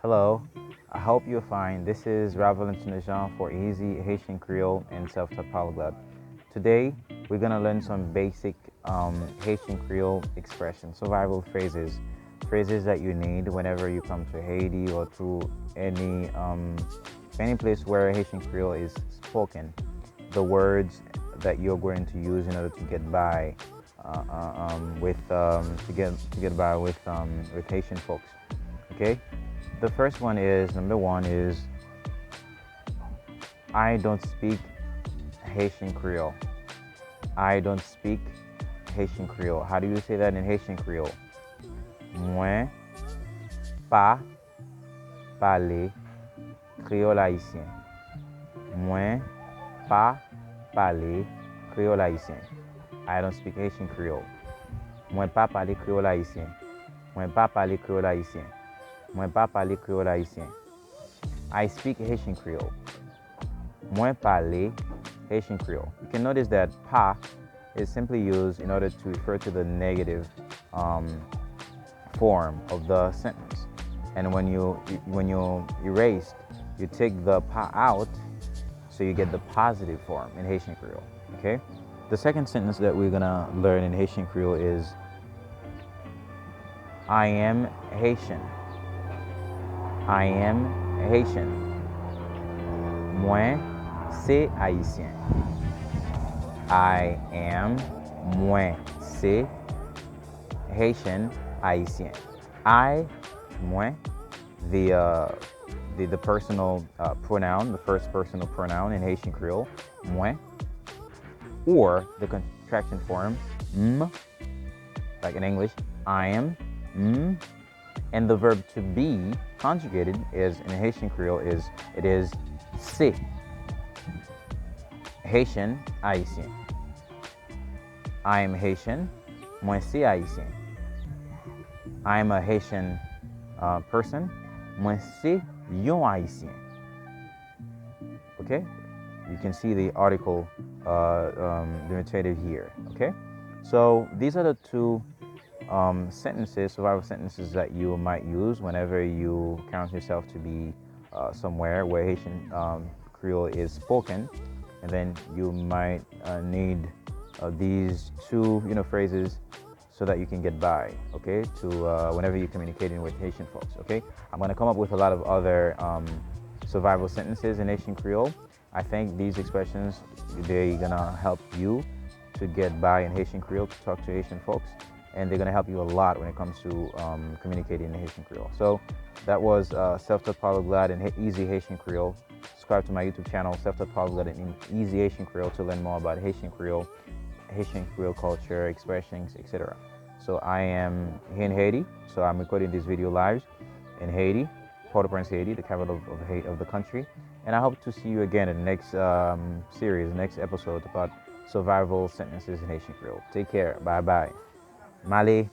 Hello, I hope you're fine. This is Ravel International for Easy Haitian Creole and Self-Taught Polyglot. Today, we're gonna learn some basic Haitian Creole expressions, survival phrases that you need whenever you come to Haiti or to any place where Haitian Creole is spoken. The words that you're going to use in order to get by with to get by with Haitian folks. Okay. The first one is number one is I don't speak Haitian Creole. I don't speak Haitian Creole. How do you say that in Haitian Creole? Moi pas parler Créole Haïtien. Moi pas parler Créole Haïtien. I don't speak Haitian Creole. Moi pas parler Créole Haïtien. Moi pas parler Créole Haïtien. Moi pas parler Créole Haïtien. I speak Haitian Creole. Moi parler Haitian Creole. You can notice that pa is simply used in order to refer to the negative form of the sentence. And when you erase, you take the pa out, so you get the positive form in Haitian Creole. Okay. The second sentence that we're gonna learn in Haitian Creole is I am Haitian. I am Haitian. Moi, c'est Haïtien. I am, moi, c'est Haitian, Haïtien. I, moi, the personal pronoun, the first personal pronoun in Haitian Creole, moi, or the contraction form, m, like in English, I am, and the verb to be conjugated is in Haitian Creole is c'est. Haitian, Haïtien. I am Haitian, moi c'est Haïtien. I am a Haitian person, moi c'est yon Haïtien. Okay, you can see the article demonstrated here. Okay, so these are the two sentences, survival sentences that you might use whenever you count yourself to be somewhere where Haitian Creole is spoken, and then you might need these two phrases so that you can get by. Okay, to whenever you're communicating with Haitian folks. Okay, I'm going to come up with a lot of other survival sentences in Haitian Creole. I think these expressions, they're gonna help you to get by in Haitian Creole, to talk to Haitian folks, and they're gonna help you a lot when it comes to communicating in Haitian Creole. So that was Self-Taught Polyglot and Easy Haitian Creole. Subscribe to my YouTube channel, Self-Taught Polyglot and Easy Haitian Creole, to learn more about Haitian Creole culture, expressions, etc. So I am here in Haiti, so I'm recording this video live in Haiti, Port-au-Prince, Haiti, the capital of the country. And I hope to see you again in the next series, next episode about survival sentences in Haitian Creole. Take care. Bye bye. Male.